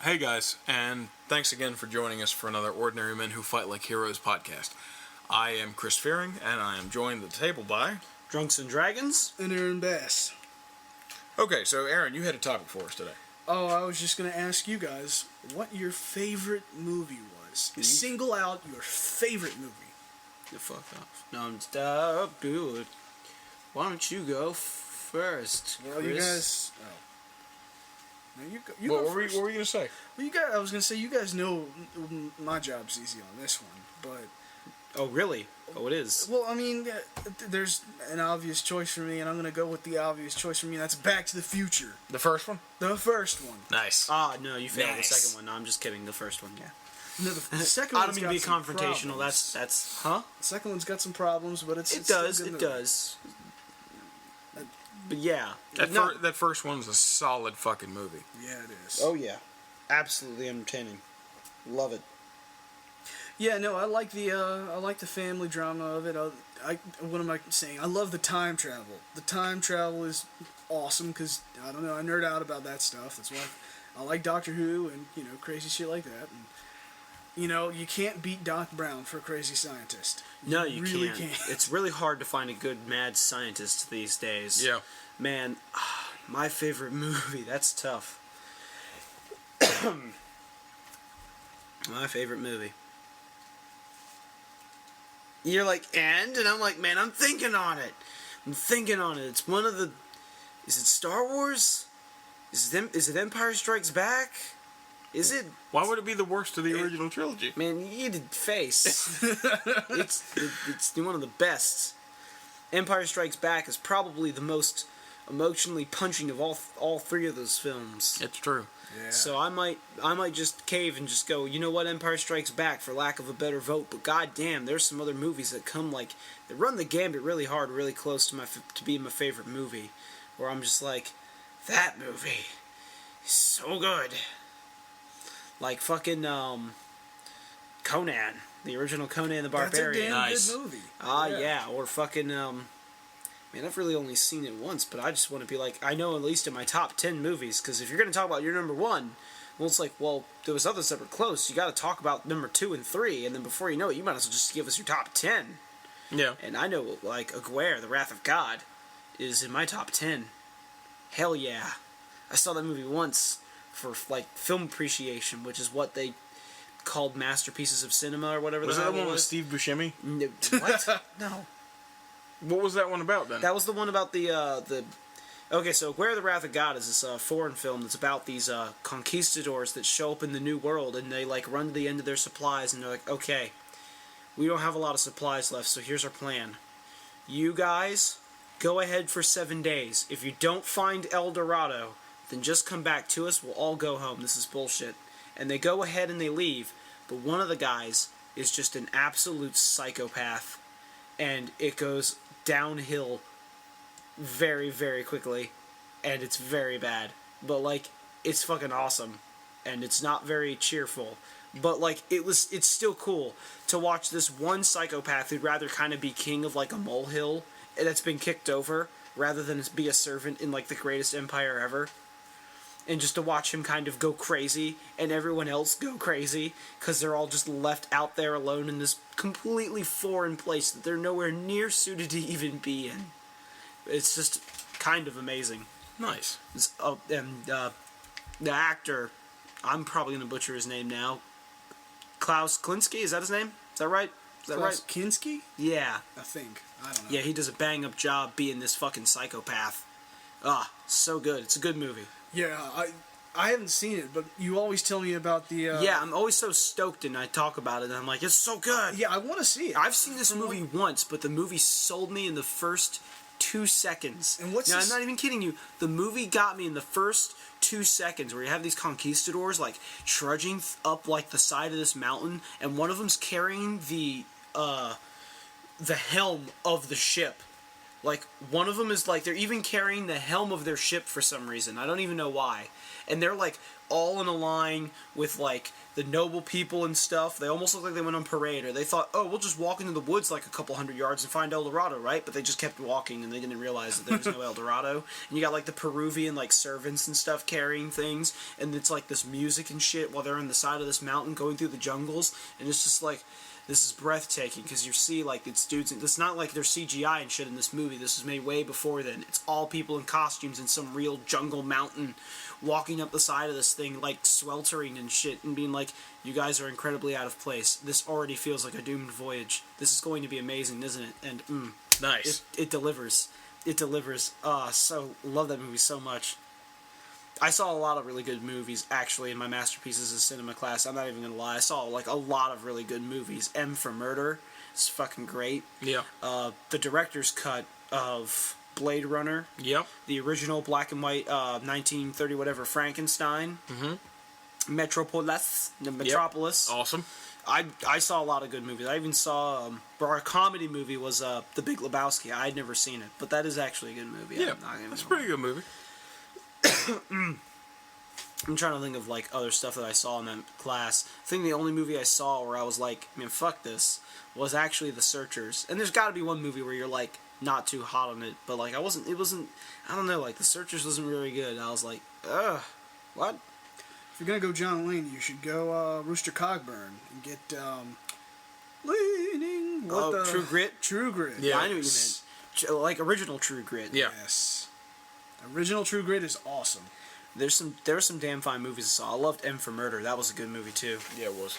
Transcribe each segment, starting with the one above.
Hey guys, and thanks again for joining us for another Ordinary Men Who Fight Like Heroes podcast. I am Chris Fearing, and I am joined at the table by... Drunks and Dragons? And Aaron Bass. Okay, so Aaron, you had a topic for us today. Oh, I was just going to ask you guys what your favorite movie was. Single out your favorite movie. The fuck off. Non-stop, do it. Why don't you go first, Chris? Well, you guys... Oh. No, you What go were first. you going to say? Well, I was going to say, you guys know my job's easy on this one, but... Oh, really? Oh, it is? Well, I mean, there's an obvious choice for me, and I'm going to go with the obvious choice for me, and that's Back to the Future. The first one? The first one. Nice. Ah, no, you failed Nice. the second one. No, I'm just kidding. The first one, yeah. No, the second I one's don't mean to be got some confrontational. problems. That's... Huh? The second one's got some problems, but it's It still a does, good it movie. does. But yeah. That first one's a solid fucking movie. Yeah, it is. Oh, yeah. Absolutely entertaining. Love it. Yeah, no, I like the family drama of it. What am I saying? I love the time travel. The time travel is awesome because I don't know, I nerd out about that stuff. That's why I like Doctor Who and crazy shit like that. And you can't beat Doc Brown for a crazy scientist. No, you really can't. It's really hard to find a good mad scientist these days. Yeah. Man, my favorite movie. That's tough. My favorite movie. You're like, and I'm like, man, I'm thinking on it. It's one of the... Is it Star Wars? Is it Empire Strikes Back? Is it... Why would it be the worst of the original trilogy? Man, you did face. It's one of the best. Empire Strikes Back is probably the most emotionally punching of all three of those films. It's true. Yeah. So I might just cave and just go, you know what, Empire Strikes Back for lack of a better vote. But goddamn, there's some other movies that come they run the gambit really hard, really close to being my favorite movie, where I'm just like, that movie is so good. Like fucking Conan, the original Conan the Barbarian. That's a damn good movie. Yeah, or fucking man, I've really only seen it once, but I just want to be like, I know at least in my top 10 movies, because if you're going to talk about your number one, well, it's like, well, there was others that were close. You got to talk about number 2 and 3, and then before you know it, you might as well just give us your top 10. Yeah. And I know, like, Aguirre, The Wrath of God, is in my top 10. Hell yeah. I saw that movie once for, like, film appreciation, which is what they called masterpieces of cinema or whatever. Was that the one with Steve Buscemi? No, what? No. What was that one about then? That was the one about the... Okay, so Where the Wrath of God is this foreign film that's about these conquistadors that show up in the New World, and they, like, run to the end of their supplies, and they're like, okay, we don't have a lot of supplies left, so here's our plan. You guys, go ahead for 7 days. If you don't find El Dorado, then just come back to us, we'll all go home. This is bullshit. And they go ahead and they leave, but one of the guys is just an absolute psychopath, and it goes downhill very, very quickly, and it's very bad. But, like, it's fucking awesome, and it's not very cheerful. But, like, it's still cool to watch this one psychopath who'd rather kind of be king of, like, a molehill that's been kicked over, rather than be a servant in, like, the greatest empire ever. And just to watch him kind of go crazy, and everyone else go crazy, because they're all just left out there alone in this completely foreign place that they're nowhere near suited to even be in. It's just kind of amazing. Nice. And the actor, I'm probably going to butcher his name now. Klaus Kinski, is that his name? Is that right? Klaus Kinski? Yeah. I think. I don't know. Yeah, he does a bang-up job being this fucking psychopath. So good. It's a good movie. Yeah, I haven't seen it, but you always tell me about the... Yeah, I'm always so stoked and I talk about it and I'm like, it's so good. Yeah, I want to see it. I've seen this movie once, but the movie sold me in the first 2 seconds. And what's now, this... I'm not even kidding you. The movie got me in the first 2 seconds where you have these conquistadors, like, trudging up, like, the side of this mountain, and one of them's carrying the helm of the ship. Like, one of them is, like, they're even carrying the helm of their ship for some reason. I don't even know why. And they're, like, all in a line with, like, the noble people and stuff. They almost look like they went on parade. Or they thought, oh, we'll just walk into the woods, like, a couple hundred yards and find El Dorado, right? But they just kept walking, and they didn't realize that there was no El Dorado. And you got, like, the Peruvian, like, servants and stuff carrying things. And it's, like, this music and shit while they're on the side of this mountain going through the jungles. And it's just, like... This is breathtaking because you see, like, it's dudes. It's not like they're CGI and shit in this movie. This was made way before then. It's all people in costumes in some real jungle mountain walking up the side of this thing, like, sweltering and shit, and being like, you guys are incredibly out of place. This already feels like a doomed voyage. This is going to be amazing, isn't it? And, Nice. It delivers. It delivers. So, love that movie so much. I saw a lot of really good movies, actually, in my Masterpieces of Cinema class. I'm not even going to lie. I saw, like, a lot of really good movies. M for Murder is fucking great. Yeah. The director's cut of Blade Runner. Yep. The original black and white 1930 whatever Frankenstein. Mm-hmm. Metropolis. Yep. Awesome. I saw a lot of good movies. I even saw... our comedy movie was The Big Lebowski. I'd never seen it, but that is actually a good movie. Yeah, that's a pretty good movie. I'm trying to think of, like, other stuff that I saw in that class. I think the only movie I saw where I was like, man, fuck this, was actually The Searchers. And there's got to be one movie where you're, like, not too hot on it, but, like, I don't know, like, The Searchers wasn't really good. I was like, ugh, what? If you're gonna go John Wayne, you should go Rooster Cogburn and get Leaning. True Grit? True Grit. Yeah, I knew what you meant. Like, original True Grit. Yeah. Yes. Original True Grit is awesome. There were some damn fine movies I saw. I loved M for Murder. That was a good movie too. Yeah, it was.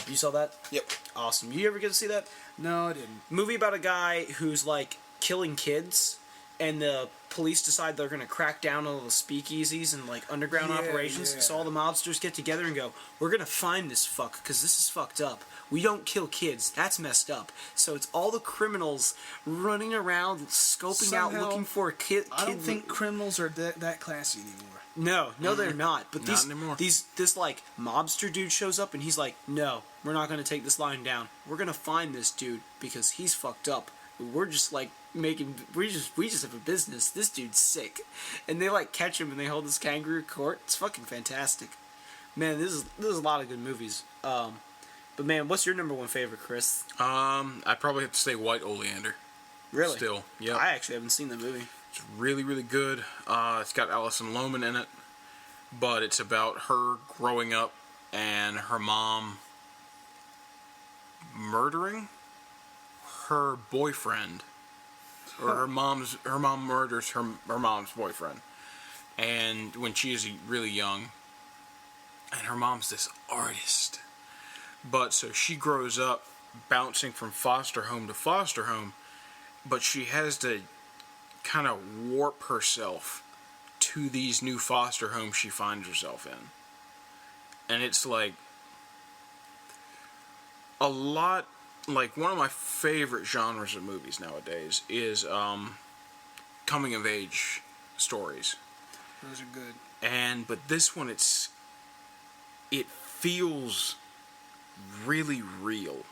You saw that? Yep. Awesome. You ever get to see that? No, I didn't. Movie about a guy who's, like, killing kids, and the police decide they're going to crack down on all the speakeasies and, like, underground operations. Yeah. So all the mobsters get together and go, we're going to find this fuck, because this is fucked up. We don't kill kids. That's messed up. So it's all the criminals running around, scoping out, Somehow, looking for a kid. I don't think criminals are that classy anymore. No, they're not. But Not anymore. this like mobster dude shows up and he's like, no, we're not going to take this line down. We're going to find this dude because he's fucked up. We're just like we just have a business. This dude's sick, and they like catch him and they hold this kangaroo court. It's fucking fantastic, man. This is a lot of good movies. But man, what's your number one favorite, Chris? I'd probably have to say White Oleander. Really? Still, yeah. I actually haven't seen the movie. It's really, really good. It's got Alison Lohman in it, but it's about her growing up and her mom murdering her boyfriend, or her mom murders her mom's boyfriend, and when she is really young, and her mom's this artist, but so she grows up bouncing from foster home to foster home, but she has to kind of warp herself to these new foster homes she finds herself in. And it's like a lot, like one of my favorite genres of movies nowadays is coming of age stories. Those are good. But this one, it feels really real.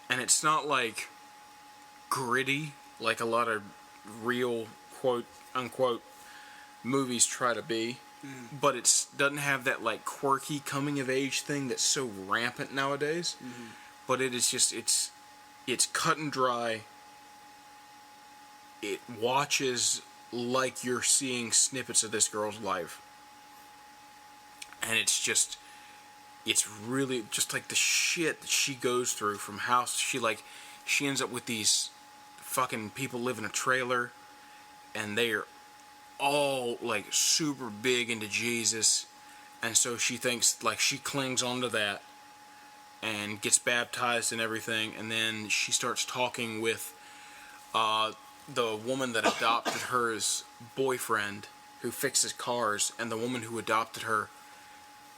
And it's not like gritty like a lot of real quote unquote movies try to be, but it doesn't have that like quirky coming of age thing that's so rampant nowadays. But it is just it's cut and dry. It watches like you're seeing snippets of this girl's life, and it's really just like the shit that she goes through from house. She ends up with these fucking people live in a trailer, and they are all like super big into Jesus, and so she thinks like she clings onto that and gets baptized and everything, and then she starts talking with the woman that adopted her's boyfriend who fixes cars, and the woman who adopted her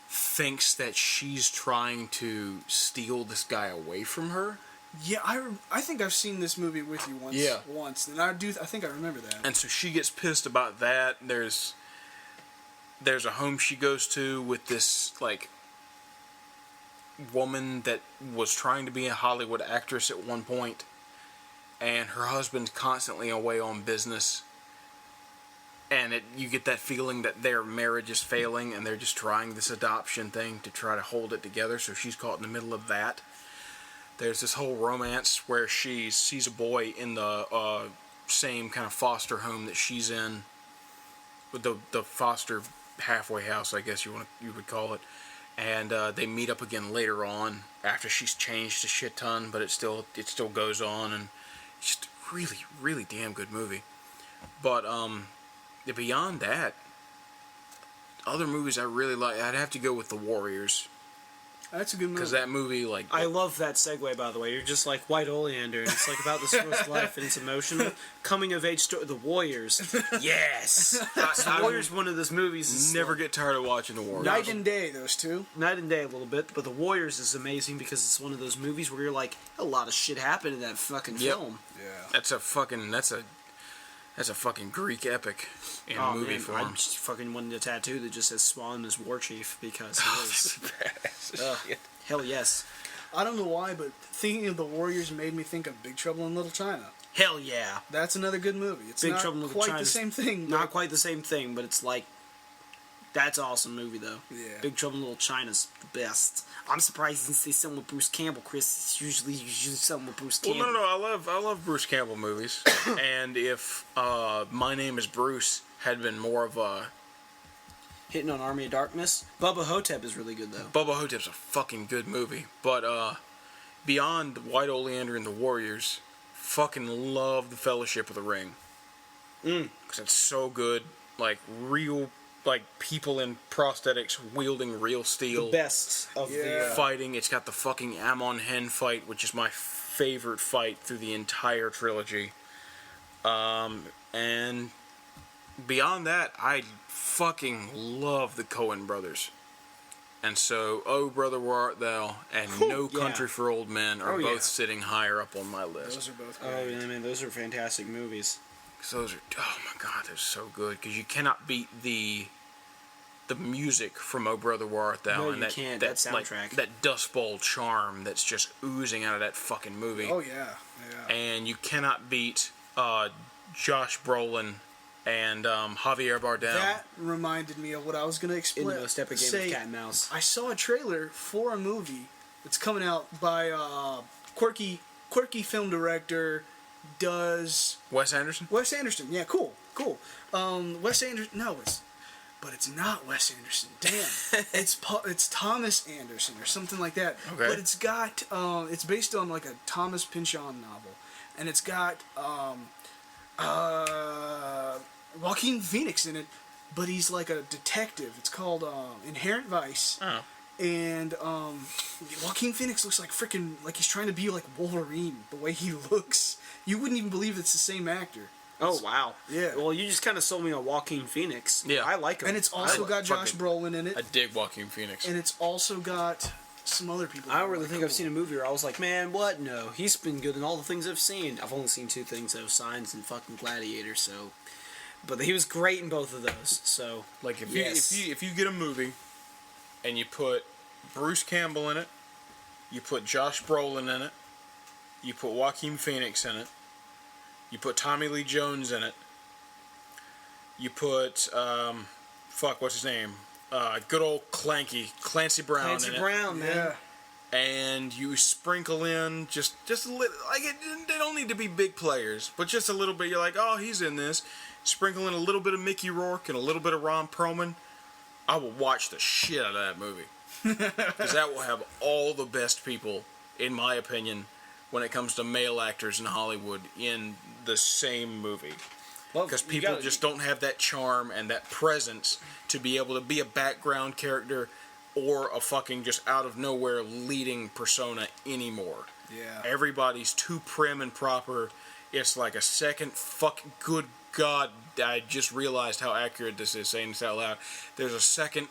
thinks that she's trying to steal this guy away from her. Yeah, I think I've seen this movie with you once. Yeah. And I think I remember that. And so she gets pissed about that. There's a home she goes to with this like woman that was trying to be a Hollywood actress at one point, and her husband's constantly away on business. And you get that feeling that their marriage is failing, and they're just trying this adoption thing to try to hold it together. So she's caught in the middle of that. There's this whole romance where she sees a boy in the same kind of foster home that she's in, with the foster halfway house, I guess you would call it. And they meet up again later on after she's changed a shit ton, but it still goes on, and it's just a really, really damn good movie. But beyond that, other movies I really like, I'd have to go with The Warriors. That's a good movie. Because that movie, like... I love that segue, by the way. You're just like White Oleander, and it's like about this girl's life, and it's emotional. Coming-of-age story. The Warriors. Yes! The Warriors, one of those movies. Is never get tired of watching The Warriors. Night and day, those two. Night and day a little bit, but The Warriors is amazing because it's one of those movies where you're like, a lot of shit happened in that fucking film. Yeah. That's a fucking Greek epic in movie form. I just fucking wanted a tattoo that just says Swan as War Chief because he is. Hell yes. I don't know why, but thinking of The Warriors made me think of Big Trouble in Little China. Hell yeah. That's another good movie. It's Big not Trouble in Little quite China's the same thing. Not quite the same thing, but it's like, that's an awesome movie though. Yeah. Big Trouble in Little China's the best. I'm surprised you didn't say something with Bruce Campbell, Chris. It's usually something with Bruce Campbell. Well, no, I love Bruce Campbell movies. And if My Name is Bruce had been more of a... Hitting on Army of Darkness. Bubba Hotep is really good though. Bubba Hotep's a fucking good movie. But beyond White Oleander and The Warriors, fucking love The Fellowship of the Ring. Because it's so good. Like, real... like people in prosthetics wielding real steel. The best of the fighting. It's got the fucking Ammon Hen fight, which is my favorite fight through the entire trilogy. And beyond that, I fucking love the Coen brothers. And so, Oh Brother Where Art Thou and No Country for Old Men are both sitting higher up on my list. Those are both good. Oh yeah, man, those are fantastic movies. Those are, oh my god, they're so good, because you cannot beat the music from Oh Brother Where Art Thou. No, and you can't. That soundtrack. Like, that Dust Bowl charm that's just oozing out of that fucking movie. Oh yeah, yeah. And you cannot beat Josh Brolin and Javier Bardem. That reminded me of what I was going to explain. In the most epic game of Cat and Mouse. I saw a trailer for a movie that's coming out by quirky film director. Does Wes Anderson? Wes Anderson? Yeah, cool. Wes Anderson. No, but it's not Wes Anderson. Damn, it's Thomas Anderson or something like that. Okay. But it's got it's based on like a Thomas Pynchon novel, and it's got Joaquin Phoenix in it, but he's like a detective. It's called Inherent Vice. Oh. And Joaquin Phoenix looks like like he's trying to be like Wolverine, the way he looks. You wouldn't even believe it's the same actor. Oh, wow. Yeah. Well, you just kind of sold me on Joaquin Phoenix. Yeah. I like him. And it's also got Josh Brolin in it. I dig Joaquin Phoenix. And it's also got some other people. I don't really think I've seen a movie where I was like, man, what? No. He's been good in all the things I've seen. I've only seen two things, though, Signs and fucking Gladiator, so... But he was great in both of those, so... Like, if you get a movie and you put Bruce Campbell in it, you put Josh Brolin in it, you put Joaquin Phoenix in it, you put Tommy Lee Jones in it, you put, what's his name? Good old Clancy Brown in it. Clancy Brown, man. Yeah. And you sprinkle in just a little, like, they don't need to be big players, but just a little bit. You're like, oh, he's in this. Sprinkle in a little bit of Mickey Rourke and a little bit of Ron Perlman. I will watch the shit out of that movie. Because that will have all the best people, in my opinion, when it comes to male actors in Hollywood in the same movie. Because people just don't have that charm and that presence to be able to be a background character or a fucking just out of nowhere leading persona anymore. Yeah. Everybody's too prim and proper. It's like a second fucking... Good God, I just realized how accurate this is saying this out loud. There's a second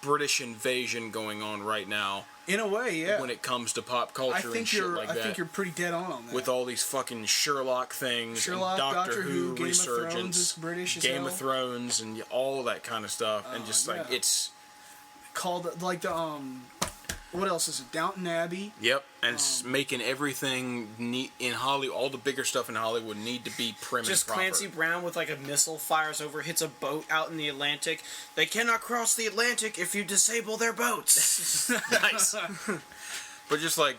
British invasion going on right now. In a way, yeah. When it comes to pop culture and shit like that. I think you're pretty dead on that. With all these fucking Sherlock things, Sherlock, and Doctor Who Game resurgence, of Thrones is British as Game hell. of Thrones, and all that kind of stuff, and just like yeah. it's called like the What else is it? Downton Abbey. Yep, and it's making everything neat in Hollywood. All the bigger stuff in Hollywood need to be prim Just and proper. Clancy Brown with like a missile fires over, hits a boat out in the Atlantic. They cannot cross the Atlantic if you disable their boats. Nice. But just like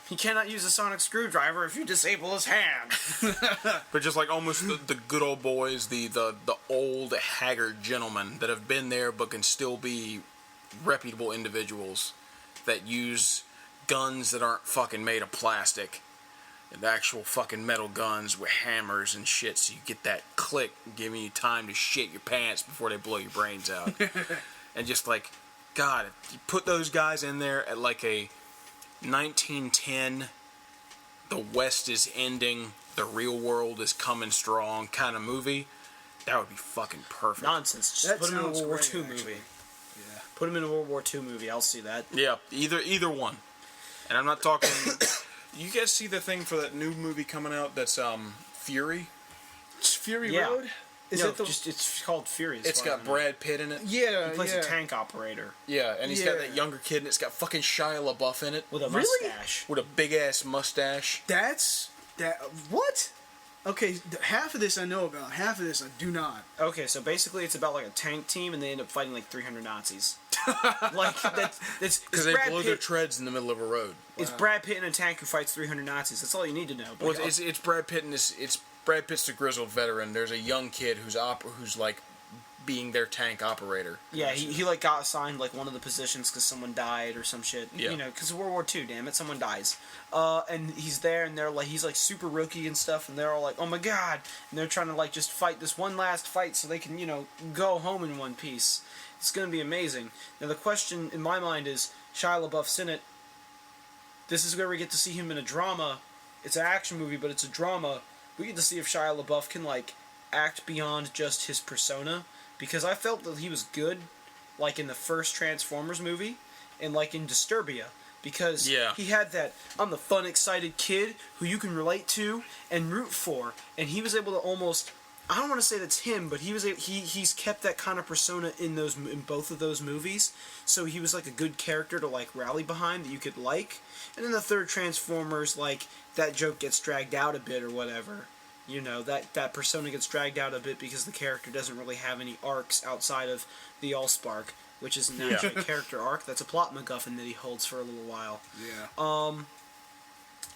He cannot use a sonic screwdriver if you disable his hand. but just like almost the good old boys, the old haggard gentlemen that have been there but can still be reputable individuals that use guns that aren't fucking made of plastic and actual fucking metal guns with hammers and shit, so you get that click giving you time to shit your pants before they blow your brains out. And just like, God, if you put those guys in there at like a 1910, the West is ending, the real world is coming strong kind of movie, that would be fucking perfect. Nonsense. Just That put him in a sounds World War great, II actually. movie. Yeah. Put him in a World War II movie. I'll see that. Yeah, either one. And I'm not talking. You guys see the thing for that new movie coming out that's Fury? It's Fury Yeah. Road. Is no, it the? just it's called Fury. as It's far got as I know. Brad Pitt in it. Yeah. He plays yeah. a tank operator Yeah, and he's got Yeah. that younger kid, and it's got fucking Shia LaBeouf in it with a Really? mustache. with a big ass mustache. That's that. What? Okay, half of this I know about. Half of this I do not. Okay, so basically it's about like a tank team, and they end up fighting like 300 Nazis. Like that's Because they blow their treads in the middle of a road. It's Brad Pitt in a tank who fights 300 Nazis. That's all you need to know. Well, it's Brad Pitt and it's Brad Pitt's the grizzled veteran. There's a young kid who's like being their tank operator. yeah, he like got assigned like one of the positions because someone died or some shit. Yeah. You know, because of World War II, damn it, someone dies. And he's there, and they're like, he's like super rookie and stuff, and they're all like, oh my god, and they're trying to like just fight this one last fight so they can go home in one piece. It's gonna be amazing. Now the question in my mind is, Shia LaBeouf's in it. This is where we get to see him in a drama. It's an action movie, but it's a drama. We get to see if Shia LaBeouf can like act beyond just his persona, because I felt that he was good, like in the first Transformers movie, and like in Disturbia, because Yeah. he had that I'm the fun, excited kid who you can relate to and root for, and he was able to almost. I don't want to say that's him, but he's kept that kind of persona in both of those movies. So he was like a good character to like rally behind that you could like. And in the third Transformers, like that joke gets dragged out a bit or whatever. That persona gets dragged out a bit because the character doesn't really have any arcs outside of the Allspark, which isn't actually a character arc. That's a plot MacGuffin that he holds for a little while. Yeah.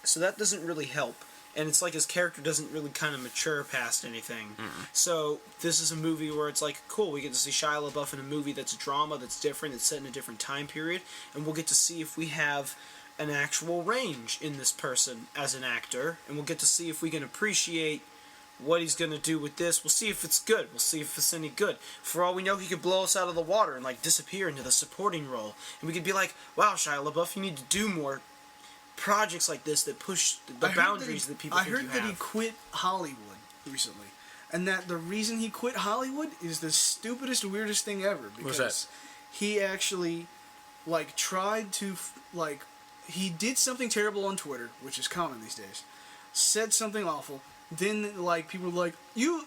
So that doesn't really help. And it's like his character doesn't really kind of mature past anything. So this is a movie where it's like, cool, we get to see Shia LaBeouf in a movie that's a drama, that's different, that's set in a different time period, and we'll get to see if we have an actual range in this person as an actor, and we'll get to see if we can appreciate what he's going to do with this. We'll see if it's good. We'll see if it's any good. For all we know, he could blow us out of the water and like disappear into the supporting role. And we could be like, wow, Shia LaBeouf, you need to do more projects like this that push the boundaries that people think you have. I heard that he quit Hollywood recently, and that the reason he quit Hollywood is the stupidest, weirdest thing ever. Because What's that? he actually like tried to he did something terrible on Twitter, which is common these days. Said something awful. Then like people were like, you.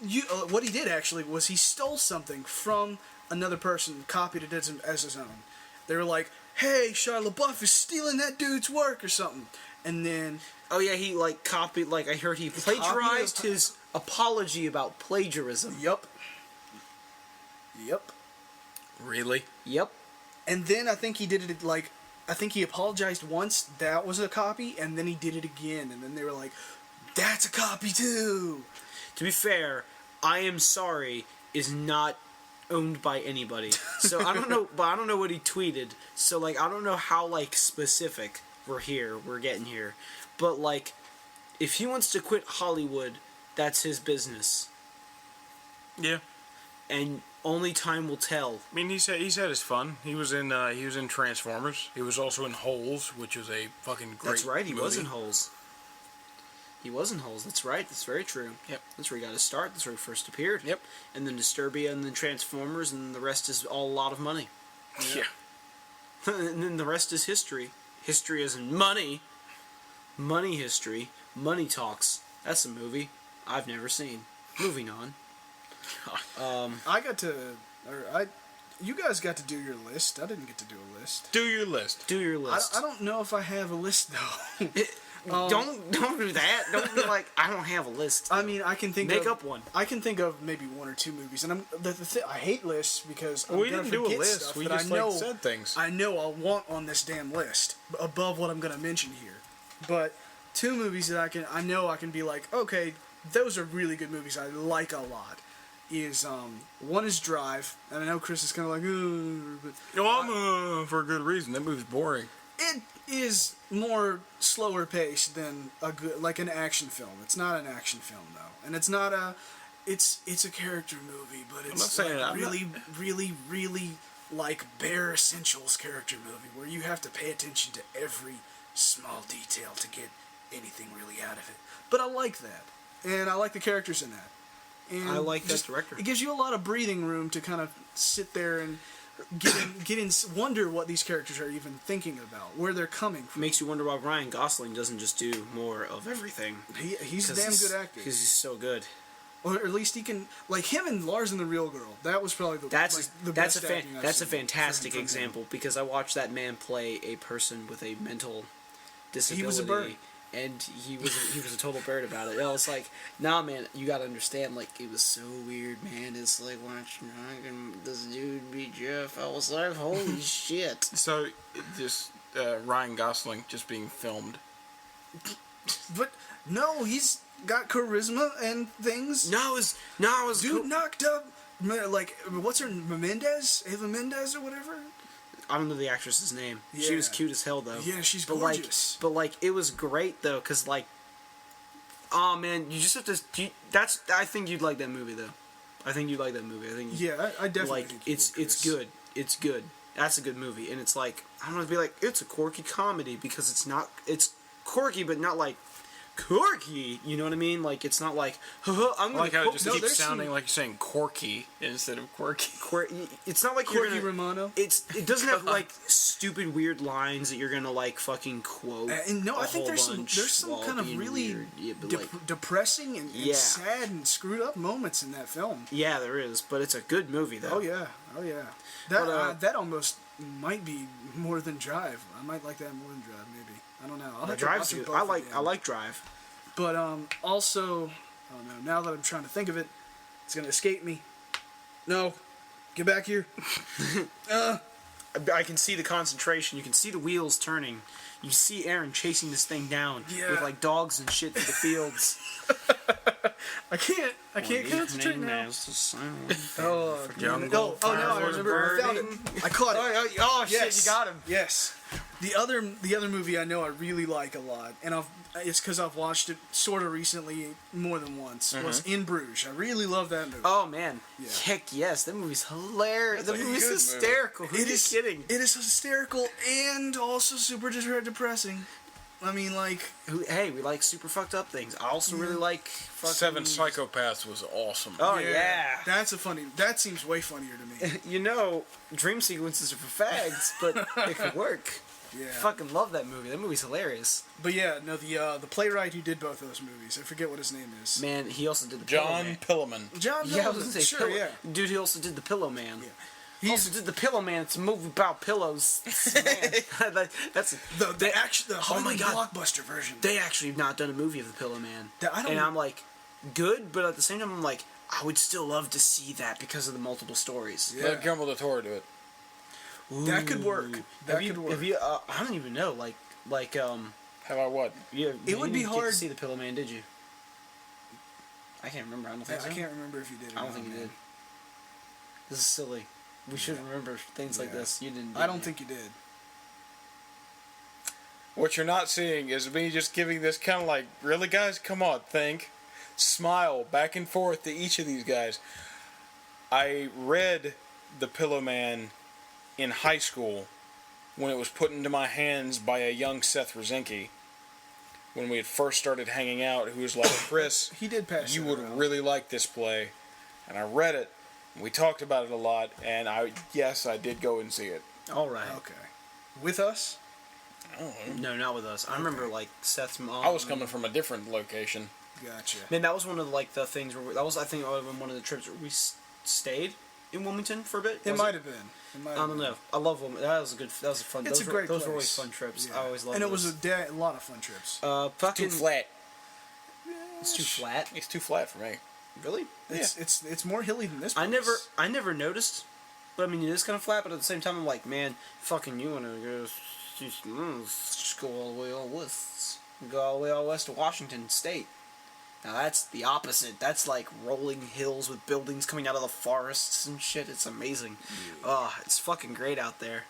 What he did actually was he stole something from another person, copied it as his own. They were like, hey, Shia LaBeouf is stealing that dude's work or something. And then... Oh yeah, he like copied, like I heard he plagiarized his apology about plagiarism. Yep. Really? Yep. And then I think he did it like... I think he apologized once, that was a copy, and then he did it again. And then they were like, that's a copy too! To be fair, I am sorry is not owned by anybody. So I don't know, but I don't know what he tweeted. So like I don't know how like specific we're getting here. But like if he wants to quit Hollywood, that's his business. Yeah. And only time will tell. I mean, he's had his fun. He was in Transformers. He was also in Holes, which was a fucking great That's right, he movie. was in Holes. He was in Holes, that's right, that's very true. Yep. That's where he got his start, that's where he first appeared. Yep. And then Disturbia, and then Transformers, and the rest is all a lot of money. Yeah. And then the rest is history. History isn't money. Money history. Money Talks. That's a movie I've never seen. Moving on. I you guys got to do your list. I didn't get to do a list. Do your list. Do your list. I don't know if I have a list though. Don't do that. Don't be like, I don't have a list. I mean, I can think Make of, up one. I can think of maybe 1 or 2 movies, and I hate lists because I'm We gonna didn't do a forget list. stuff We that just I know, said things. I know I'll want on this damn list above what I'm gonna mention here. But 2 movies that I know I can be like, okay, those are really good movies. I like a lot. One is Drive, and I know Chris is kind of like, but Oh, for a good reason. That movie's boring. it is more slower paced than an action film. It's not an action film though, and it's not it's a character movie, but it's not saying like that. really like bare essentials character movie where you have to pay attention to every small detail to get anything really out of it. But I like that, and I like the characters in that. And I like that director. It gives you a lot of breathing room to kind of sit there and get in, wonder what these characters are even thinking about, where they're coming from. Makes you wonder why Ryan Gosling doesn't just do more of everything. He's a damn good actor. Because he's so good. Or at least he can, like him and Lars and the Real Girl. That was probably the That's best a acting I've that's a seen fantastic from him. example because I watched that man play a person with a mental disability. He was a bird. And he was a total bird about it. And I was like, nah, man, you gotta understand. Like, it was so weird, man. It's like watching this dude be Jeff. I was like, holy shit. So, just Ryan Gosling just being filmed. But no, he's got charisma and things. No, it was Dude knocked up, like, what's her, Menendez? Ava Menendez or whatever? I don't know the actress's name. She Yeah. was cute as hell, though. Yeah, she's but gorgeous. Like, it was great, though, because, like, oh, man, you just have to, I think you'd like that movie, though. I think you'd like that movie. I think, Yeah, I definitely like, think you it's would, Chris. good. It's good. That's a good movie. And it's like, I'm going to be like, it's a quirky comedy, because it's quirky, but not, like, quirky, you know what I mean? Like, it's not like, I'm I gonna like how it just no, keeps there's sounding some- like you're saying corky instead of quirky. it's not like Corky you're gonna, Romano. it doesn't have like stupid weird lines that you're gonna like fucking quote. And no, I I think there's some kind of really depressing and Yeah. sad and screwed up moments in that film. Yeah, there is, but it's a good movie though. Oh yeah. That But, that almost might be more than Drive. I might like that more than Drive, maybe. I don't know. I'll have to Drive's watch them good. both again. I like Drive. But also, I don't know. Now that I'm trying to think of it, it's gonna escape me. No, get back here. I can see the concentration. You can see the wheels turning. You see Aaron chasing this thing down Yeah. with like dogs and shit through the fields. I can't concentrate now. Oh, Jungle no, I remember. I found it. I caught it. Oh shit, Yes. you got him. Yes. The other movie I know I really like a lot, and it's because I've watched it sort of recently more than once, was In Bruges. I really love that movie. Oh man, Yeah. heck yes, that movie's hilarious. That's That a movie's good movie. hysterical. Who are you kidding? It is hysterical and also super depressing. I mean, like, Hey, we like super fucked up things. I also really like fucking... Seven Psychopaths was awesome. Oh yeah. that seems way funnier to me. You know, dream sequences are for fags, but it could work. Yeah. Fucking love that movie. That movie's hilarious. But yeah, no, the playwright who did both those movies, I forget what his name is. Man, he also did the John Pillow Man. Pillerman. John Yeah, I was Milton, gonna say sure, Pillow. yeah. Dude, he also did the Pillow Man. Yeah. He also did the Pillow Man. It's a movie about pillows. Man, that's The Hollywood God. blockbuster version. They actually have not done a movie of the Pillow Man. I don't- And I'm like, good, but at the same time, I'm like, I would still love to see that because of the multiple stories. Yeah. Let Guillermo del Toro do it. That could work. That could work. Have you? I don't even know. Have I what? You would be didn't get hard- to see the Pillow Man, did you? I can't remember. I don't think so. I can't remember if you did. Or I don't not, think you man. did. This is silly. We should remember things like Yeah. this. You didn't. I don't think you did. What you're not seeing is me just giving this kind of like, really, guys? Come on, think. Smile back and forth to each of these guys. I read The Pillow Man in high school when it was put into my hands by a young Seth Rosenke. When we had first started hanging out, who was like, Chris, He did pass. you that would around. really like this play. And I read it. We talked about it a lot, and I did go and see it. All right. Okay. With us? No, not with us. I remember like Seth's mom. I was coming from a different location. Gotcha. Man, that was one of the things where that was I think one of the trips where we stayed. in Wilmington for a bit? It might have been. I don't know. I love Wilmington. That was a fun. It's a great place. Those were always fun trips. Yeah. I always loved and those. it was a lot of fun trips. Fucking Too flat. It's too flat. It's too flat for me. Really? It's more hilly than this place. I never noticed, but I mean it is kind of flat. But at the same time, I'm like, man, fucking you want to go? Just go all the way all west. Go all the way all west to Washington State. Now that's the opposite. That's like rolling hills with buildings coming out of the forests and shit. It's amazing. Oh, it's fucking great out there.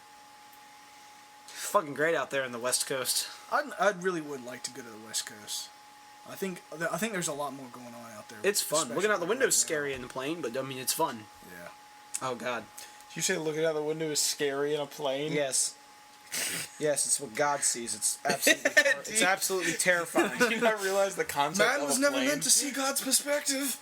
Fucking great out there in the West Coast. I really would like to go to the West Coast. I think there's a lot more going on out there. It's fun. especially Looking out the right window is now. scary in the plane, but I mean it's fun. Yeah. Oh God. Did you say looking out the window is scary in a plane? Yes. Yes, it's what God sees. It's absolutely it's absolutely terrifying. Do you not realize the concept Man of was a never plane? meant to see God's perspective.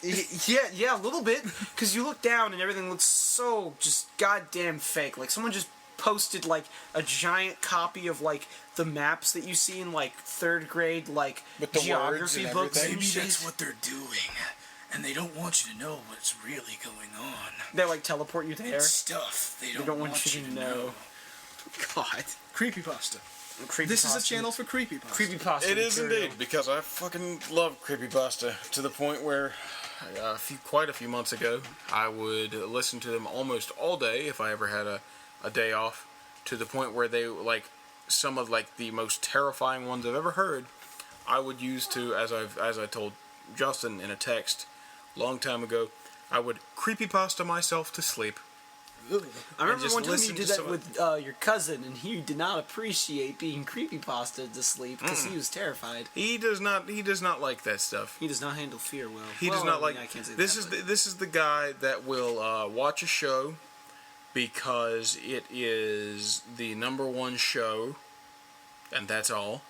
Yeah, a little bit. Because you look down and everything looks so just goddamn fake. Like someone just posted like a giant copy of like the maps that you see in like 3rd grade like With the words geography and books everything. and Maybe shit. that's what they're doing, and they don't want you to know what's really going on. They like teleport you there. It's stuff they They don't want you to know. God. Creepypasta. Creepypasta. This is a channel for creepypasta. Creepypasta. It is material. indeed, because I fucking love creepypasta to the point where quite a few months ago I would listen to them almost all day if I ever had a day off, to the point where they like some of like the most terrifying ones I've ever heard. I would use to, as I told Justin in a text a long time ago, I would creepypasta myself to sleep. I remember just one time you listen did to that some- with your cousin, and he did not appreciate being creepypasta to sleep because he was terrified. He does not like that stuff. He does not handle fear well. He Well, does not I like. mean, I can't say This that, is but- this is the guy that will watch a show because it is the #1 show, and that's all.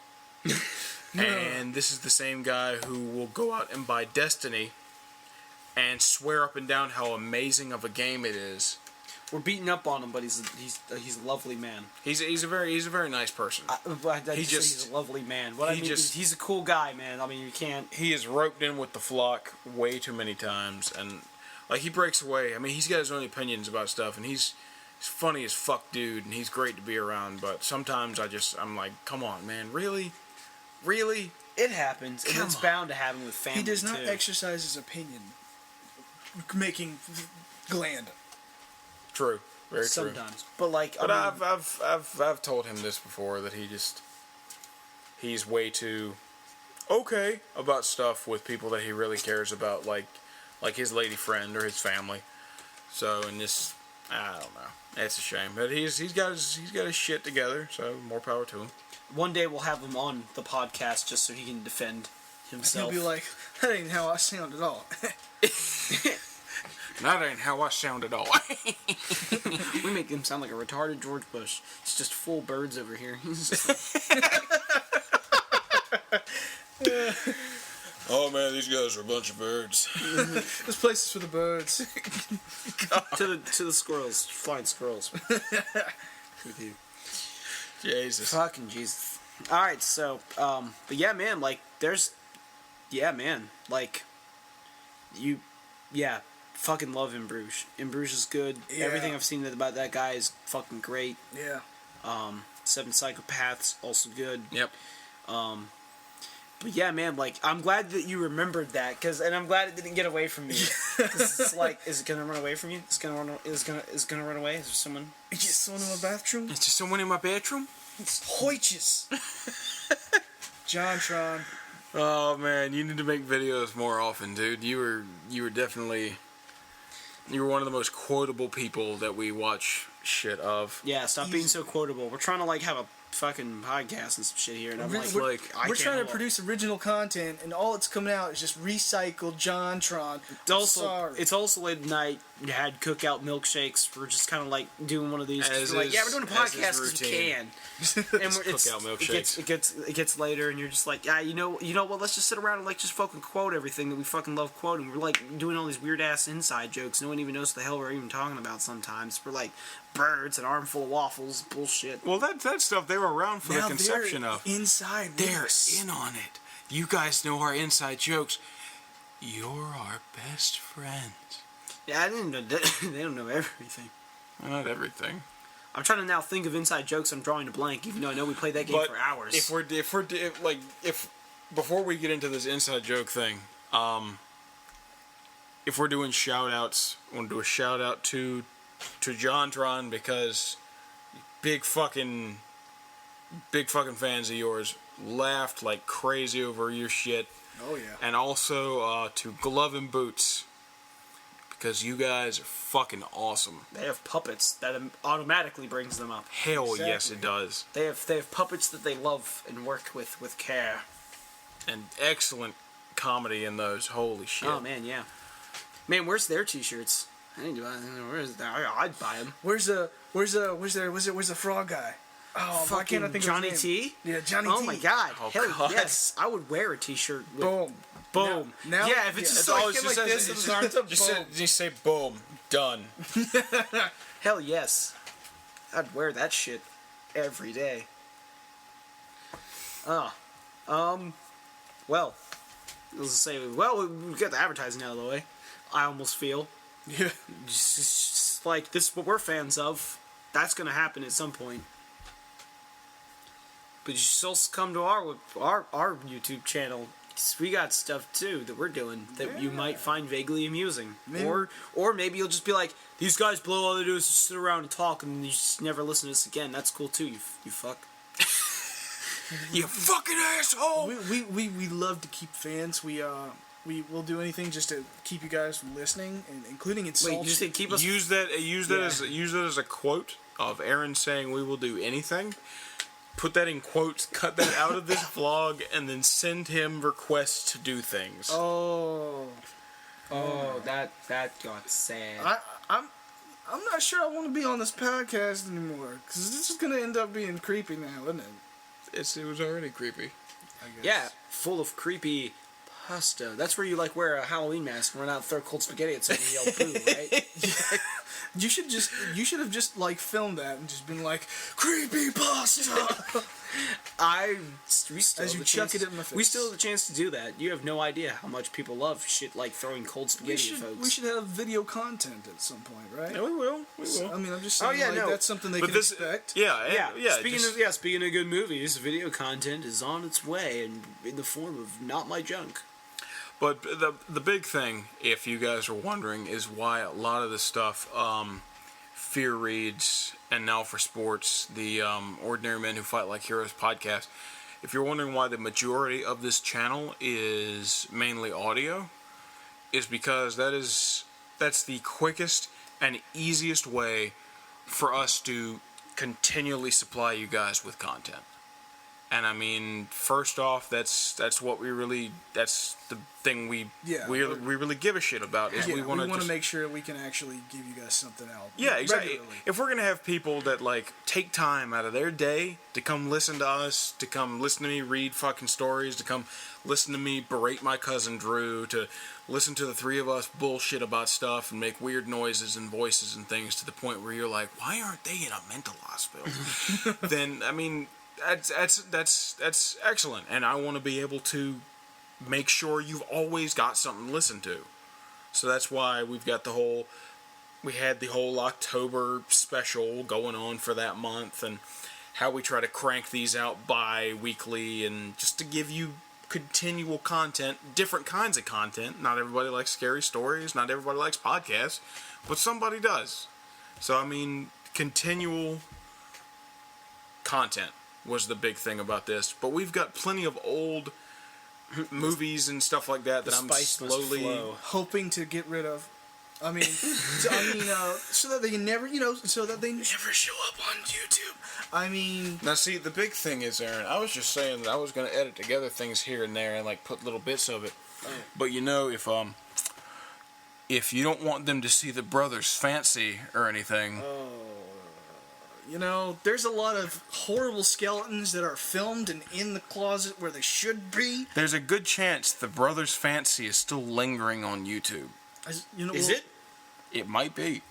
And this is the same guy who will go out and buy Destiny and swear up and down how amazing of a game it is. We're beating up on him, but he's a lovely man. He's a very nice person. He's a lovely man. What I he mean just- is he's a cool guy, man. I mean, you can't. He is roped in with the flock way too many times, and like he breaks away. I mean, he's got his own opinions about stuff, and he's funny as fuck, dude, and he's great to be around. But sometimes I'm like, come on, man, really? It happens, and Come it's on. bound to happen with family. He does not too. exercise his opinion, making gland. True, very true. sometimes, but like, But I mean, I've told him this before, that he's way too okay about stuff with people that he really cares about, like his lady friend or his family. So, and this, I don't know, it's a shame, but he's got his shit together. So more power to him. one day we'll have him on the podcast just so he can defend himself. He'll be like, that ain't how I sound at all. That ain't how I sound at all. We make him sound like a retarded George Bush. It's just full birds over here. He's just like, Oh man, these guys are a bunch of birds. This place is for the birds. to the squirrels, flying squirrels. With you. Jesus. Fucking Jesus. Alright, so, but yeah, man, like, fucking love In Bruges. In Bruges is good. Yeah. Everything I've seen about that guy is fucking great. Yeah. 7 Psychopaths, also good. Yep. But yeah, man, like, I'm glad that you remembered that, and I'm glad it didn't get away from you. 'Cause it's like, is it gonna run away from you? Is it gonna run away? Is there someone? Is just someone in my bathroom? Is there someone in my bedroom? Hoiches. JonTron. Oh man, you need to make videos more often, dude. You were definitely one of the most quotable people that we watch shit of. Yeah, stop being so quotable. We're trying to, like, have a fucking podcast and some shit here, and I'm like, We're I can't trying to hold produce original content, and all it's coming out is just recycled JonTron. It's also late at night. You had cookout milkshakes. We're just kind of like doing one of these. 'cause we're like, yeah, we're doing a as is podcast because we routine. can. And Cookout milkshakes. It gets later, and you're just like, yeah, you know what? Let's just sit around and like just fucking quote everything that we fucking love quoting. We're like doing all these weird ass inside jokes. No one even knows what the hell we're even talking about. Sometimes we're like birds, an armful of waffles, bullshit. Well, that stuff they were around for the Now conception they're of. inside. They're us. in on it. You guys know our inside jokes. You're our best friends. Yeah, I didn't know. They don't know everything. Not everything. I'm trying to now think of inside jokes. I'm drawing a blank, even though I know we played that game But for hours. if before we get into this inside joke thing, if we're doing shout outs, I want to do a shout out to Jontron, because big fucking fans of yours, laughed like crazy over your shit. Oh yeah. And also to Glove and Boots, because you guys are fucking awesome. They have puppets that automatically brings them up. Hell Exactly. yes, it does. They have puppets that they love and work with care. And excellent comedy in those. Holy shit. Oh man, yeah. Man, where's their T-shirts? I didn't do anything. Where's that? I'd buy them. Where's the frog guy? Oh, why can't I think Johnny of his name? T? Yeah, Johnny T. Oh my god. Oh, Hell God. yes. I would wear a T-shirt with Boom. boom. Now, yeah, if it's just like, like, him like this, and his arms up, boom. Just say boom. Done. hell yes. I'd wear that shit every day. Well, let's say, we got the advertising out of the way. I almost feel. Yeah. Just like, this is what we're fans of. That's gonna happen at some point. But you still come to our YouTube channel. We got stuff too that we're doing that you might find vaguely amusing, Maybe. or maybe you'll just be like, these guys blow, all they do is just sit around and talk, and you just never listen to us again. That's cool too. You fuck. You fucking asshole! We love to keep fans. We will do anything just to keep you guys from listening, and including insults. Wait, you just said keep us. Use that as a quote of Aaron saying we will do anything. Put that in quotes, cut that out of this vlog, and then send him requests to do things. Oh, that got sad. I'm not sure I want to be on this podcast anymore, because this is gonna end up being creepy now, isn't it? It was already creepy. I guess. Yeah, full of creepy pasta. That's where you like wear a Halloween mask and run out and throw cold spaghetti at someone and yell boo, right? You should have just like filmed that and just been like Creepypasta. We still As have you the chuck chance- it in my face. We still have the chance to do that. You have no idea how much people love shit like throwing cold spaghetti at folks. We should have video content at some point, right? Yeah, we will. I mean, I'm just Oh, saying, yeah, like, no. that's something they But can this, expect. yeah. Speaking of good movies, video content is on its way and in the form of Not My Junk. But the big thing, if you guys are wondering, is why a lot of the stuff, Fear Reads, and Now for Sports, the Ordinary Men Who Fight Like Heroes podcast, if you're wondering why the majority of this channel is mainly audio, is because that's the quickest and easiest way for us to continually supply you guys with content. And I mean, first off, that's the thing we really give a shit about is we want to make sure we can actually give you guys something out. Yeah, exactly. regularly. If we're gonna have people that like take time out of their day to come listen to us, to come listen to me read fucking stories, to come listen to me berate my cousin Drew, to listen to the three of us bullshit about stuff and make weird noises and voices and things to the point where you're like, why aren't they in a mental hospital? Then I mean, that's excellent, and I want to be able to make sure you've always got something to listen to. So that's why we had the whole October special going on for that month, and how we try to crank these out bi-weekly, and just to give you continual content, different kinds of content. Not everybody likes scary stories, not everybody likes podcasts, but somebody does. So I mean, continual content was the big thing about this. But we've got plenty of old movies and stuff like that I'm slowly hoping to get rid of. I mean, so that they never, so that they never show up on YouTube. I mean, now see, the big thing is, Aaron, I was just saying that I was going to edit together things here and there and like put little bits of it. But if you don't want them to see the brothers fancy or anything, there's a lot of horrible skeletons that are filmed and in the closet where they should be. there's a good chance the brothers fancy is still lingering on YouTube. Is it? It might be.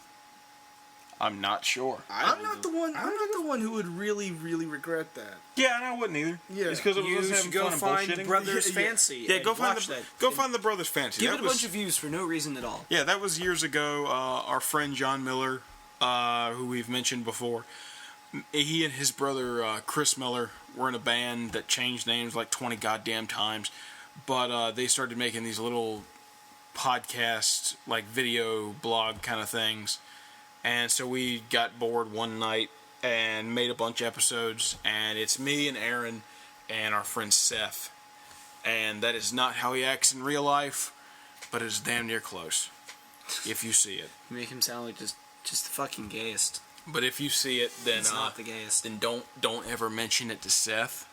I'm not sure. I'm not the one. I'm not the one who would really, really regret that. Yeah, and I wouldn't either. Yeah. It's because it You was should having go fun and find bullshitting. Brothers Yeah, yeah. Fancy. Yeah, and go find watch the that. find the Brothers Fancy. Give That it a was, bunch of views for no reason at all. Yeah, that was years ago. Our friend John Miller, who we've mentioned before, he and his brother Chris Miller were in a band that changed names like 20 goddamn times, but they started making these little podcast, like video blog kind of things, and so we got bored one night and made a bunch of episodes, and it's me and Aaron and our friend Seth, and that is not how he acts in real life, but it is damn near close if you see it. You make him sound like just the fucking gayest. But if you see it, then It's not the gayest. then don't ever mention it to Seth,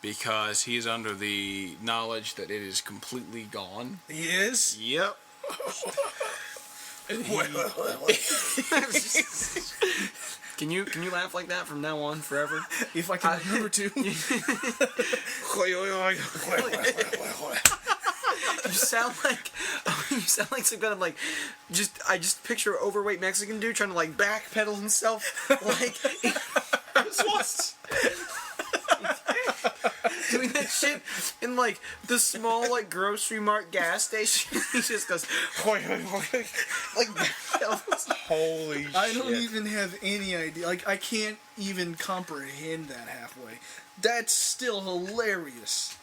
because he's under the knowledge that it is completely gone. He is. Yep. Can you laugh like that from now on forever? If I can remember to. You sound like some kind of like I just picture an overweight Mexican dude trying to like backpedal himself like doing that shit in like the small like grocery mart gas station. He just goes like backpedals. Holy shit. I don't even have any idea. Like, I can't even comprehend that halfway. That's still hilarious.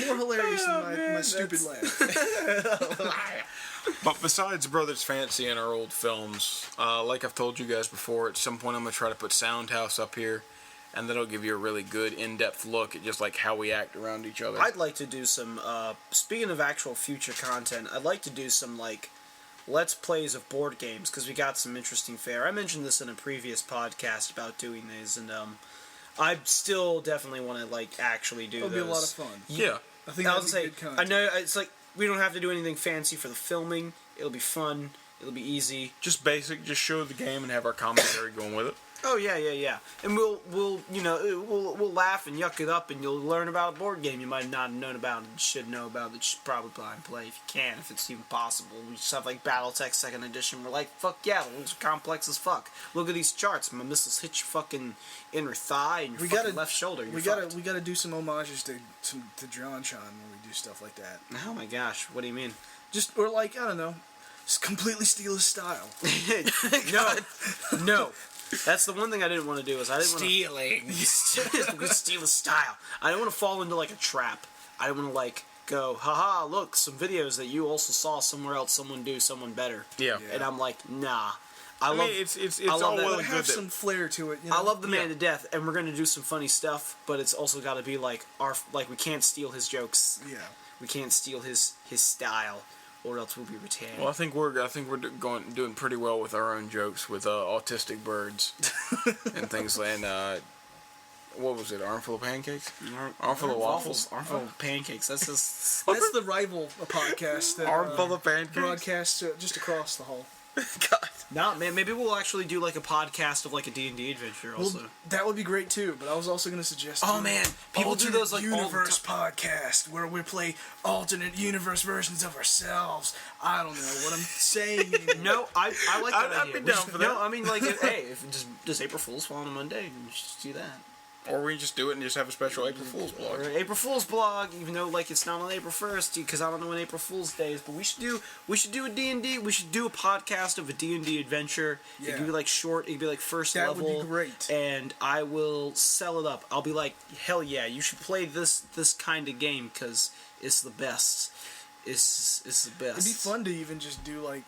More hilarious than my stupid laugh. But besides Brothers Fancy and our old films, like I've told you guys before, at some point I'm going to try to put Soundhouse up here, and that'll give you a really good in-depth look at just like how we act around each other. I'd like to do some speaking of actual future content, I'd like to do some like Let's Plays of board games, because we got some interesting fare. I mentioned this in a previous podcast about doing these, and I still definitely want to like actually do It'll those. be a lot of fun. Yeah. I think I that'd was be say, good I content. know it's like we don't have to do anything fancy for the filming. It'll be fun. It'll be easy. Just basic, just show the game and have our commentary going with it. Oh yeah. And we'll laugh and yuck it up, and you'll learn about a board game you might have not known about and should know about that you should probably buy and play if you can, if it's even possible. We just have like BattleTech 2nd Edition. We're like, fuck yeah, the rules are complex as fuck. Look at these charts. My missiles hit your fucking inner thigh and your fucking left shoulder. We gotta do some homages to John Chan when we do stuff like that. Oh my gosh, what do you mean? Just or like I don't know, just completely steal his style. No. That's the one thing I didn't want to do. Is I didn't Stealing. steal his style. I didn't want to fall into like a trap. I didn't want to like go, haha, look, some videos that you also saw somewhere else, someone do someone better. Yeah. And I'm like, nah. I mean, love it's I love all that. well But and have good. some flair to it. You know? I love the man to death, and we're gonna do some funny stuff, but it's also got to be like we can't steal his jokes. Yeah. We can't steal his style, or else we'll be retained. Well, I think we're doing pretty well with our own jokes with autistic birds and things. And what was it? Armful of pancakes? Armful of waffles? Armful of pancakes. That's just That's the rival podcast that Armful of pancakes? broadcasts just across the hall. God. no, man. Maybe we'll actually do like a podcast of like a D&D adventure. Also, Well, that would be great too. But I was also going to suggest. Oh, man. People do those, like, all the universe podcast where we play alternate universe versions of ourselves. I don't know what I'm saying. no, I like that I'd idea. be down for that. No, I mean like, if does April Fool's fall on a Monday? We should just do that. Or we just do it and just have a special April Fool's blog. Or an April Fool's blog, even though like it's not on April 1st, because I don't know when April Fool's Day is. But we should do a D&D. We should do a podcast of a D&D adventure. Yeah. It could be like short. It could be like first That level. would be great. And I will sell it up. I'll be like, hell yeah, you should play this kind of game because it's the best. It's the best. It'd be fun to even just do like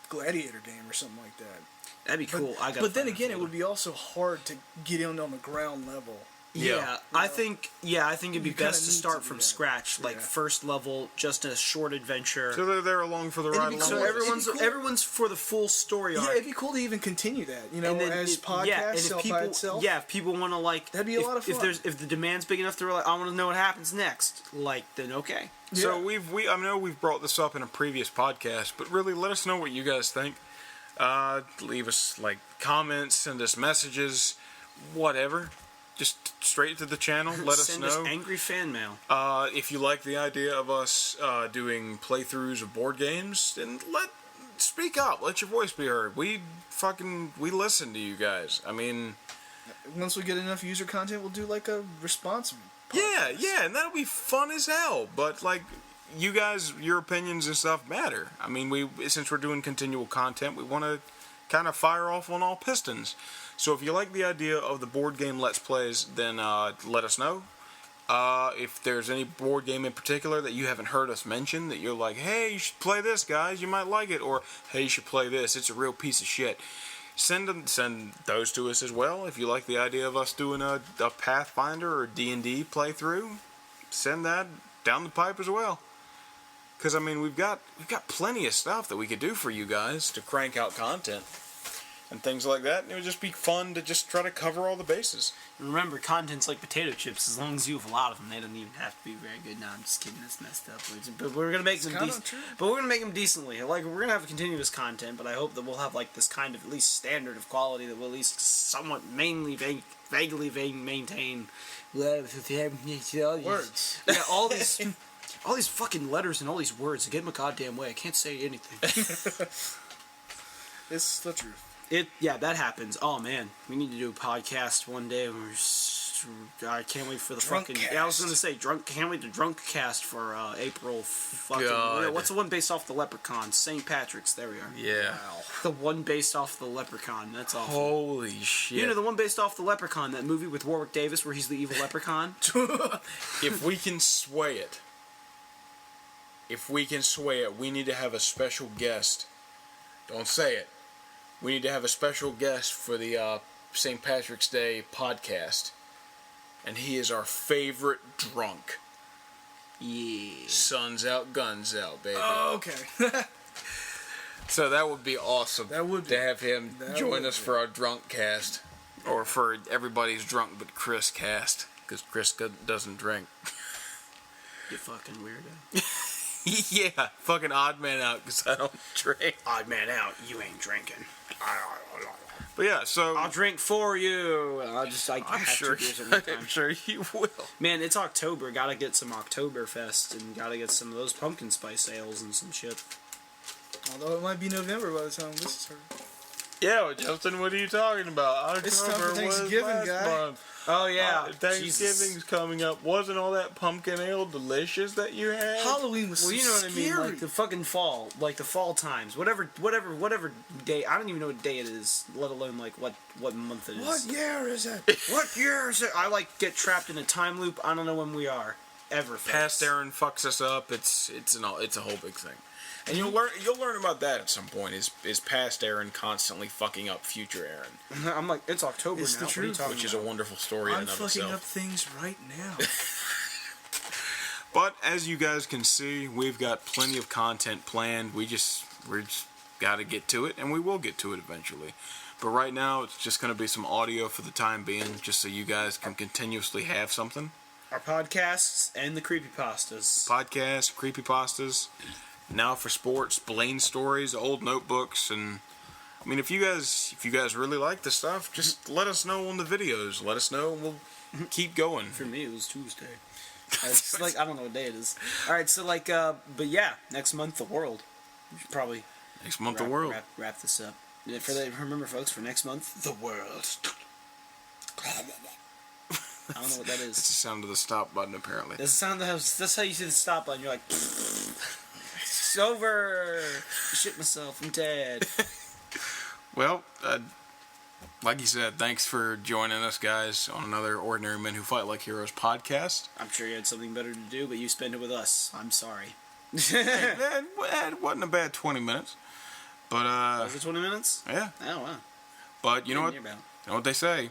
gladiator game or something like that. That'd be cool. But then again, it would be also hard to get in on the ground level. Yeah, I think it'd be You kinda best to need start to do from that. scratch, like Yeah. first level, just a short adventure. So they're there along for the It'd ride be along. So cool. with everyone's It'd be cool. everyone's for the full story arc. Yeah, it'd be cool to even continue that. You know, And then as podcasts and if by itself. if people want to like, That'd be a lot of fun. If the demand's big enough, they're like, I want to know what happens next. Like, then okay. So Yeah. I know we've brought this up in a previous podcast, but really let us know what you guys think. Leave us like comments, send us messages, whatever. Just straight to the channel. Let us Send know. us angry fan mail. If you like the idea of us doing playthroughs of board games, then speak up. Let your voice be heard. We listen to you guys. I mean, Once we get enough user content, we'll do like a response. yeah, and that'll be fun as hell. But like, you guys, your opinions and stuff matter. I mean, since we're doing continual content, we want to kind of fire off on all pistons. So if you like the idea of the board game Let's Plays, then let us know. If there's any board game in particular that you haven't heard us mention, that you're like, hey, you should play this, guys, you might like it, or hey, you should play this, it's a real piece of shit. Send those to us as well. If you like the idea of us doing a Pathfinder or D&D playthrough, send that down the pipe as well. Because I mean, we've got plenty of stuff that we could do for you guys to crank out content and things like that. And it would just be fun to just try to cover all the bases. Remember, content's like potato chips. As long as you have a lot of them, they don't even have to be very good. No, I'm just kidding. That's messed up. But we're gonna make them decent. But we're gonna make them decently. Like, we're gonna have continuous content. But I hope that we'll have like this kind of at least standard of quality that will at least somewhat vaguely maintain. Words. Yeah, all these fucking letters and all these words. Get in my goddamn way. I can't say anything. It's the truth. Yeah, that happens. Oh man, we need to do a podcast one day. I can't wait for the Drunk fucking. cast. Yeah, I was gonna say Can't wait to drunk cast for April. Fucking. God. What's the one based off the Leprechaun? St. Patrick's. There we are. Yeah. Wow. The one based off the Leprechaun. That's awful. Holy shit. You know the one based off the Leprechaun, that movie with Warwick Davis where he's the evil leprechaun? If we can sway it, we need to have a special guest. Don't say it. We need to have a special guest for the St. Patrick's Day podcast. And he is our favorite drunk. Yeah. Suns out, guns out, baby. Okay. So that would be awesome. That would be. to have him That join would us be. for our drunk cast. Or for everybody's drunk but Chris cast. Because Chris doesn't drink. You fucking weirdo. Yeah, fucking odd man out because I don't drink. Odd man out. You ain't drinking. But yeah, so I'll drink for you. I'm have sure, 2 beers at one time. I'm sure you will. Man, it's October. Gotta get some Oktoberfest and gotta get some of those pumpkin spice ales and some shit. Although it might be November by the time this is heard. Yeah, well, Justin, what are you talking about? It's time for October was Thanksgiving, last guy. month. Oh yeah, Thanksgiving's coming up. Wasn't all that pumpkin ale delicious that you had? Halloween was Well, so you know what I mean, scary. like the fucking fall, like the fall times, whatever day. I don't even know what day it is, let alone like what month it is. What year is it? What year is it? I like get trapped in a time loop. I don't know when we are ever. Folks. Past Aaron fucks us up. It's a whole big thing. And you'll learn about that at some point. Is past Aaron constantly fucking up future Aaron? I'm like, it's October It's now. the What are you truth. talking Which is a about? wonderful story in I'm and of fucking itself. up things right now. But as you guys can see, we've got plenty of content planned. We're just got to get to it, and we will get to it eventually. But right now, it's just going to be some audio for the time being, just so you guys can continuously have something. Our podcasts and the creepypastas. Podcasts, creepypastas, Now for Sports, Blaine stories, old notebooks, and I mean, if you guys really like the stuff, just let us know on the videos. Let us know, and we'll keep going. For me, it was Tuesday. It's like, I don't know what day it is. All right, so like, but yeah, next month the world. We should probably Next month, the world. wrap this up. Remember, folks, for next month, the world. I don't know what that It's is. the sound of the stop button, apparently. That's how you see the stop button. You're like, it's over. Shit myself. I'm dead. Well, like you said, thanks for joining us, guys, on another Ordinary Men Who Fight Like Heroes podcast. I'm sure you had something better to do, but you spent it with us. I'm sorry. It wasn't a bad 20 minutes. But, Was it 20 minutes? yeah. Oh, wow. But you know Didn't what? hear about. You know what they say?